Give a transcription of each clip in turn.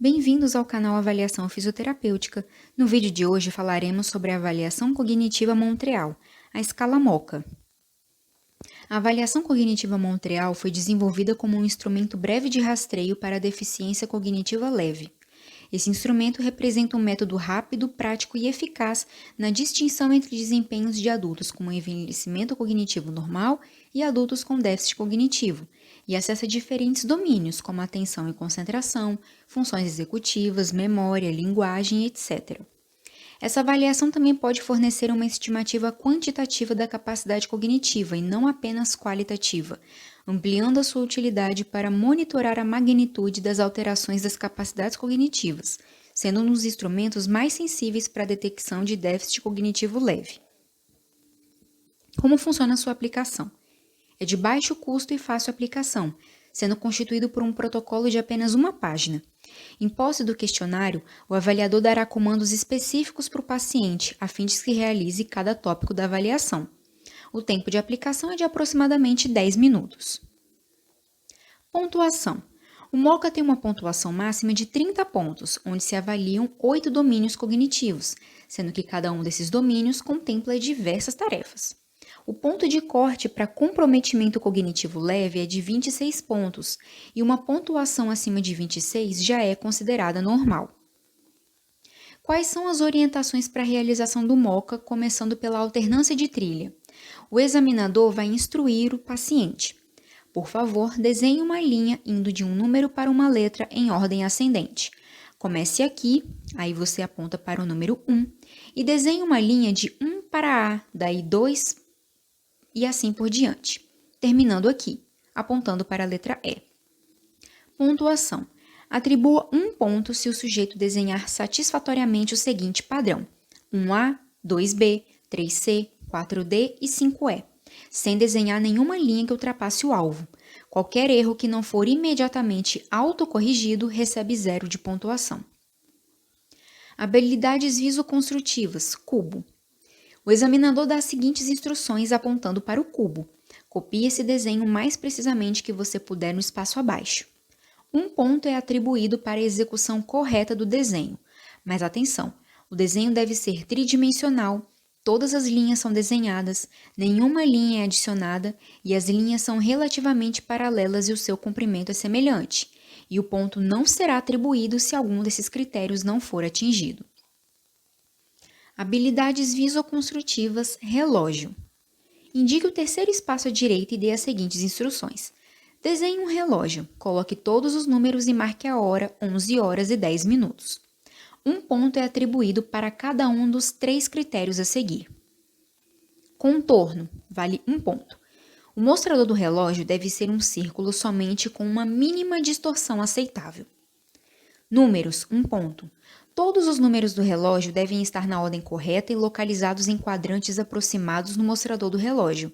Bem-vindos ao canal Avaliação Fisioterapêutica. No vídeo de hoje falaremos sobre a Avaliação Cognitiva Montreal, a escala MoCA. A Avaliação Cognitiva Montreal foi desenvolvida como um instrumento breve de rastreio para a deficiência cognitiva leve. Esse instrumento representa um método rápido, prático e eficaz na distinção entre desempenhos de adultos com envelhecimento cognitivo normal e adultos com déficit cognitivo, e acessa diferentes domínios, como atenção e concentração, funções executivas, memória, linguagem, etc. Essa avaliação também pode fornecer uma estimativa quantitativa da capacidade cognitiva e não apenas qualitativa, ampliando a sua utilidade para monitorar a magnitude das alterações das capacidades cognitivas, sendo um dos instrumentos mais sensíveis para a detecção de déficit cognitivo leve. Como funciona a sua aplicação? É de baixo custo e fácil aplicação, sendo constituído por um protocolo de apenas uma página. Em posse do questionário, o avaliador dará comandos específicos para o paciente, a fim de que se realize cada tópico da avaliação. O tempo de aplicação é de aproximadamente 10 minutos. Pontuação. O MoCA tem uma pontuação máxima de 30 pontos, onde se avaliam 8 domínios cognitivos, sendo que cada um desses domínios contempla diversas tarefas. O ponto de corte para comprometimento cognitivo leve é de 26 pontos, e uma pontuação acima de 26 já é considerada normal. Quais são as orientações para a realização do MoCA, começando pela alternância de trilha? O examinador vai instruir o paciente. Por favor, desenhe uma linha indo de um número para uma letra em ordem ascendente. Comece aqui, aí você aponta para o número 1, e desenhe uma linha de 1 para A, daí 2 e assim por diante, terminando aqui, apontando para a letra E. Pontuação. Atribua 1 ponto se o sujeito desenhar satisfatoriamente o seguinte padrão: 1A, 2B, 3C, 4D e 5E, sem desenhar nenhuma linha que ultrapasse o alvo. Qualquer erro que não for imediatamente autocorrigido recebe 0 de pontuação. Habilidades visoconstrutivas, cubo. O examinador dá as seguintes instruções apontando para o cubo. Copie esse desenho o mais precisamente que você puder no espaço abaixo. 1 ponto é atribuído para a execução correta do desenho, mas atenção, o desenho deve ser tridimensional, todas as linhas são desenhadas, nenhuma linha é adicionada e as linhas são relativamente paralelas e o seu comprimento é semelhante, e o ponto não será atribuído se algum desses critérios não for atingido. Habilidades visoconstrutivas, relógio. Indique o terceiro espaço à direita e dê as seguintes instruções. Desenhe um relógio, coloque todos os números e marque a hora, 11 horas e 10 minutos. 1 ponto é atribuído para cada um dos 3 critérios a seguir. Contorno, vale 1 ponto. O mostrador do relógio deve ser um círculo somente com uma mínima distorção aceitável. Números, 1 ponto. Todos os números do relógio devem estar na ordem correta e localizados em quadrantes aproximados no mostrador do relógio.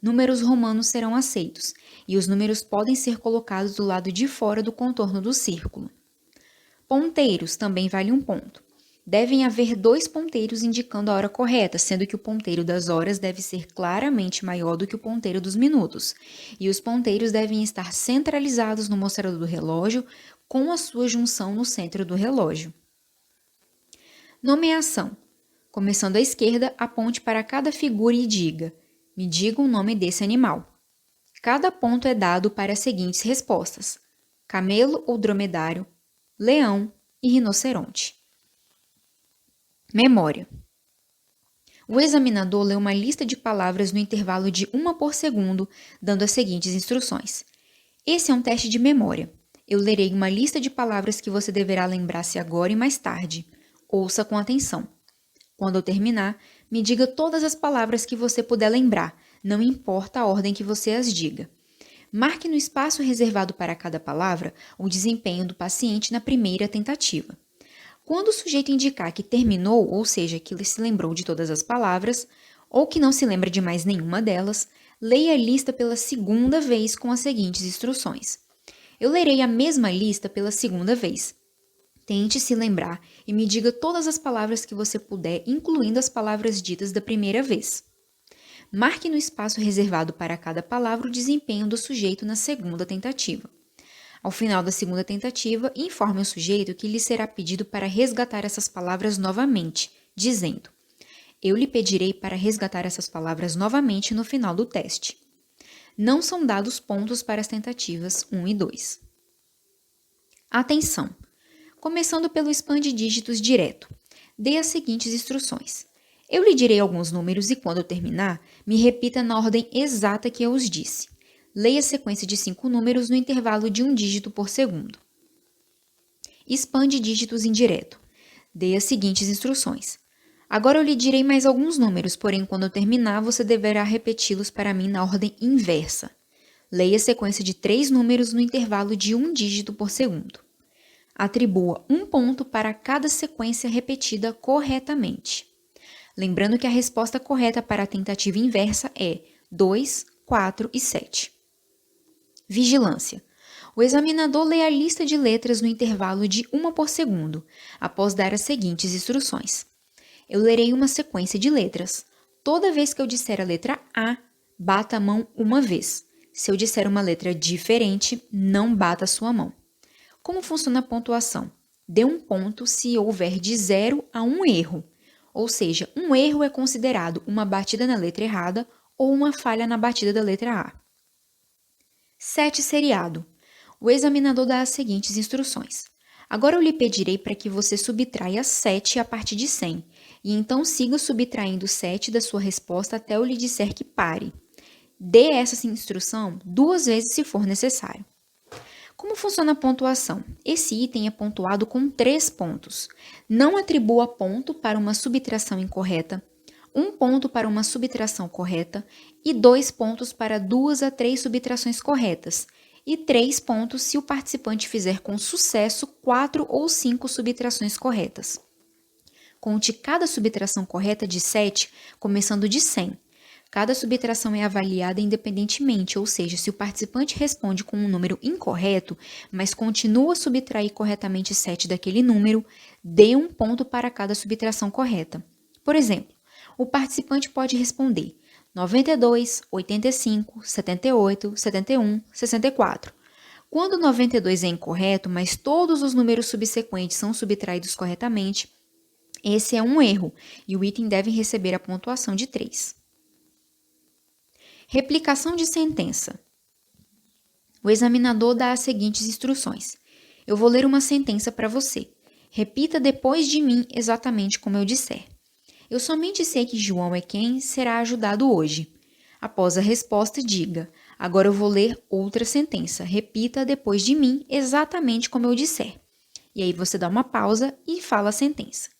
Números romanos serão aceitos, e os números podem ser colocados do lado de fora do contorno do círculo. Ponteiros também vale 1 ponto. Devem haver 2 ponteiros indicando a hora correta, sendo que o ponteiro das horas deve ser claramente maior do que o ponteiro dos minutos, e os ponteiros devem estar centralizados no mostrador do relógio, com a sua junção no centro do relógio. Nomeação. Começando à esquerda, aponte para cada figura e diga: me diga o nome desse animal. Cada ponto é dado para as seguintes respostas: camelo ou dromedário, leão e rinoceronte. Memória. O examinador lê uma lista de palavras no intervalo de 1 por segundo, dando as seguintes instruções. Esse é um teste de memória. Eu lerei uma lista de palavras que você deverá lembrar-se agora e mais tarde. Ouça com atenção. Quando eu terminar, me diga todas as palavras que você puder lembrar, não importa a ordem que você as diga. Marque no espaço reservado para cada palavra o desempenho do paciente na primeira tentativa. Quando o sujeito indicar que terminou, ou seja, que ele se lembrou de todas as palavras, ou que não se lembra de mais nenhuma delas, leia a lista pela segunda vez com as seguintes instruções. Eu lerei a mesma lista pela segunda vez. Tente se lembrar e me diga todas as palavras que você puder, incluindo as palavras ditas da primeira vez. Marque no espaço reservado para cada palavra o desempenho do sujeito na segunda tentativa. Ao final da segunda tentativa, informe o sujeito que lhe será pedido para resgatar essas palavras novamente, dizendo: eu lhe pedirei para resgatar essas palavras novamente no final do teste. Não são dados pontos para as tentativas 1 e 2. Atenção! Começando pelo span de dígitos direto, dê as seguintes instruções. Eu lhe direi alguns números e quando eu terminar, me repita na ordem exata que eu os disse. Leia a sequência de 5 números no intervalo de 1 dígito por segundo. Span de dígitos indireto. Dê as seguintes instruções. Agora eu lhe direi mais alguns números, porém quando eu terminar, você deverá repeti-los para mim na ordem inversa. Leia a sequência de 3 números no intervalo de 1 dígito por segundo. Atribua 1 ponto para cada sequência repetida corretamente. Lembrando que a resposta correta para a tentativa inversa é 2, 4 e 7. Vigilância. O examinador lê a lista de letras no intervalo de 1 por segundo, após dar as seguintes instruções. Eu lerei uma sequência de letras. Toda vez que eu disser a letra A, bata a mão uma vez. Se eu disser uma letra diferente, não bata a sua mão. Como funciona a pontuação? Dê um ponto se houver de 0 a 1 erro. Ou seja, um erro é considerado uma batida na letra errada ou uma falha na batida da letra A. 7 seriado. O examinador dá as seguintes instruções. Agora eu lhe pedirei para que você subtraia 7 a partir de 100, e então siga subtraindo 7 da sua resposta até eu lhe disser que pare. Dê essa instrução 2 vezes se for necessário. Como funciona a pontuação? Esse item é pontuado com 3 pontos. Não atribua ponto para uma subtração incorreta, 1 ponto para uma subtração correta e 2 pontos para 2 a 3 subtrações corretas, e 3 pontos se o participante fizer com sucesso 4 ou 5 subtrações corretas. Conte cada subtração correta de 7, começando de 100. Cada subtração é avaliada independentemente, ou seja, se o participante responde com um número incorreto, mas continua a subtrair corretamente 7 daquele número, dê 1 ponto para cada subtração correta. Por exemplo, o participante pode responder 92, 85, 78, 71, 64. Quando 92 é incorreto, mas todos os números subsequentes são subtraídos corretamente, esse é um erro e o item deve receber a pontuação de 3. Replicação de sentença. O examinador dá as seguintes instruções. Eu vou ler uma sentença para você. Repita depois de mim exatamente como eu disser. Eu somente sei que João é quem será ajudado hoje. Após a resposta, diga. Agora eu vou ler outra sentença. Repita depois de mim exatamente como eu disser. E aí você dá uma pausa e fala a sentença.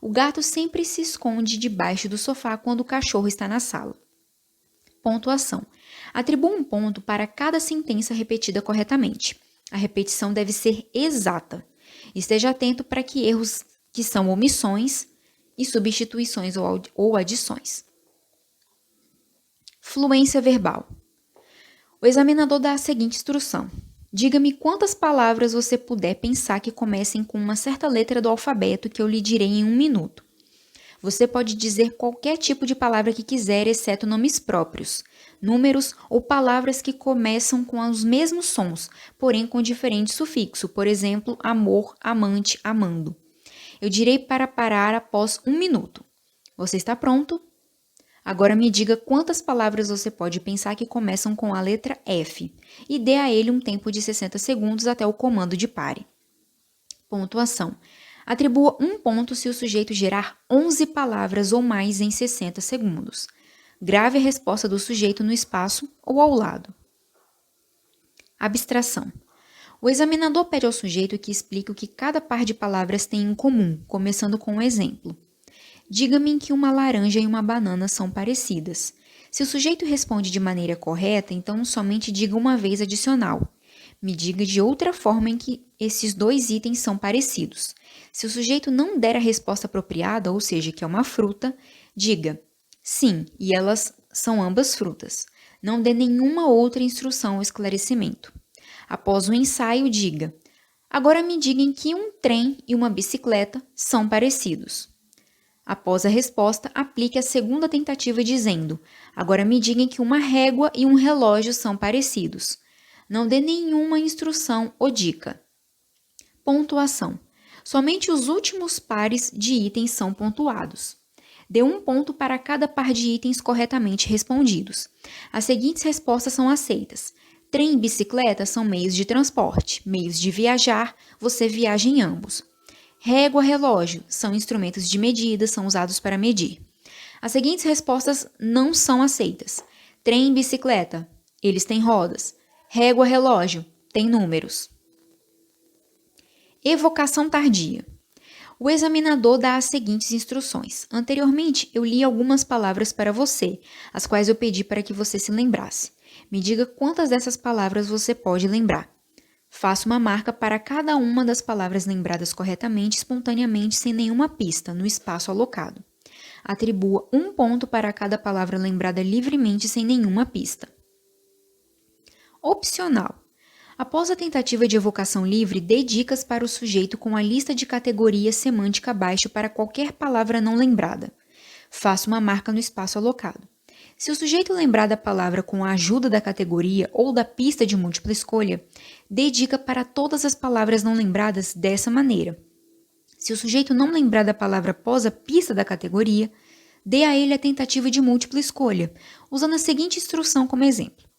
O gato sempre se esconde debaixo do sofá quando o cachorro está na sala. Pontuação. Atribua 1 ponto para cada sentença repetida corretamente. A repetição deve ser exata. Esteja atento para que erros que são omissões e substituições ou adições. Fluência verbal. O examinador dá a seguinte instrução. Diga-me quantas palavras você puder pensar que comecem com uma certa letra do alfabeto que eu lhe direi em 1 minuto. Você pode dizer qualquer tipo de palavra que quiser, exceto nomes próprios, números ou palavras que começam com os mesmos sons, porém com diferente sufixo, por exemplo, amor, amante, amando. Eu direi para parar após 1 minuto. Você está pronto? Agora me diga quantas palavras você pode pensar que começam com a letra F e dê a ele um tempo de 60 segundos até o comando de pare. Pontuação. Atribua 1 ponto se o sujeito gerar 11 palavras ou mais em 60 segundos. Grave a resposta do sujeito no espaço ou ao lado. Abstração. O examinador pede ao sujeito que explique o que cada par de palavras tem em comum, começando com um exemplo. Diga-me que uma laranja e uma banana são parecidas. Se o sujeito responde de maneira correta, então somente diga uma vez adicional. Me diga de outra forma em que esses 2 itens são parecidos. Se o sujeito não der a resposta apropriada, ou seja, que é uma fruta, diga sim, e elas são ambas frutas. Não dê nenhuma outra instrução ou esclarecimento. Após o ensaio, diga: agora me diga em que um trem e uma bicicleta são parecidos. Após a resposta, aplique a segunda tentativa dizendo: agora me diga em que uma régua e um relógio são parecidos. Não dê nenhuma instrução ou dica. Pontuação. Somente os últimos pares de itens são pontuados. Dê 1 ponto para cada par de itens corretamente respondidos. As seguintes respostas são aceitas. Trem e bicicleta são meios de transporte. Meios de viajar, você viaja em ambos. Régua, relógio são instrumentos de medida, são usados para medir. As seguintes respostas não são aceitas. Trem e bicicleta, eles têm rodas. Régua, relógio, têm números. Evocação tardia. O examinador dá as seguintes instruções. Anteriormente, eu li algumas palavras para você, as quais eu pedi para que você se lembrasse. Me diga quantas dessas palavras você pode lembrar. Faça uma marca para cada uma das palavras lembradas corretamente, espontaneamente, sem nenhuma pista, no espaço alocado. Atribua 1 ponto para cada palavra lembrada livremente, sem nenhuma pista. Opcional. Após a tentativa de evocação livre, dê dicas para o sujeito com a lista de categoria semântica abaixo para qualquer palavra não lembrada. Faça uma marca no espaço alocado. Se o sujeito lembrar da palavra com a ajuda da categoria ou da pista de múltipla escolha, dê dica para todas as palavras não lembradas dessa maneira. Se o sujeito não lembrar da palavra após a pista da categoria, dê a ele a tentativa de múltipla escolha, usando a seguinte instrução como exemplo.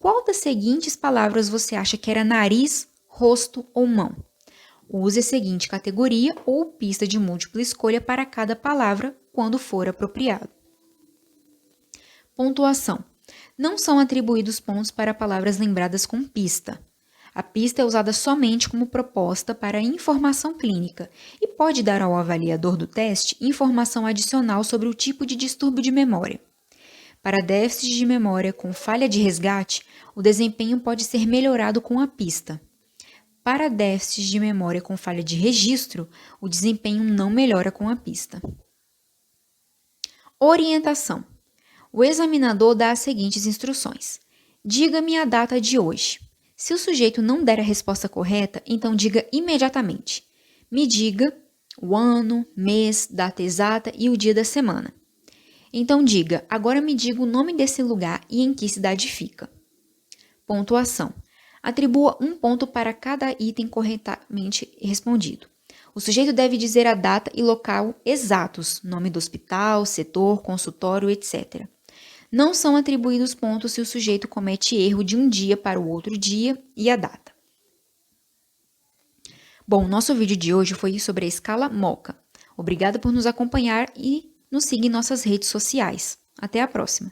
Qual das seguintes palavras você acha que era nariz, rosto ou mão? Use a seguinte categoria ou pista de múltipla escolha para cada palavra, quando for apropriado. Pontuação. Não são atribuídos pontos para palavras lembradas com pista. A pista é usada somente como proposta para informação clínica e pode dar ao avaliador do teste informação adicional sobre o tipo de distúrbio de memória. Para déficit de memória com falha de resgate, o desempenho pode ser melhorado com a pista. Para déficit de memória com falha de registro, o desempenho não melhora com a pista. Orientação. O examinador dá as seguintes instruções. Diga-me a data de hoje. Se o sujeito não der a resposta correta, então diga imediatamente. Me diga o ano, mês, data exata e o dia da semana. Então diga, agora me diga o nome desse lugar e em que cidade fica. Pontuação. Atribua 1 ponto para cada item corretamente respondido. O sujeito deve dizer a data e local exatos, nome do hospital, setor, consultório, etc. Não são atribuídos pontos se o sujeito comete erro de um dia para o outro dia e a data. Bom, nosso vídeo de hoje foi sobre a escala MOCA. Obrigada por nos acompanhar e nos siga em nossas redes sociais. Até a próxima!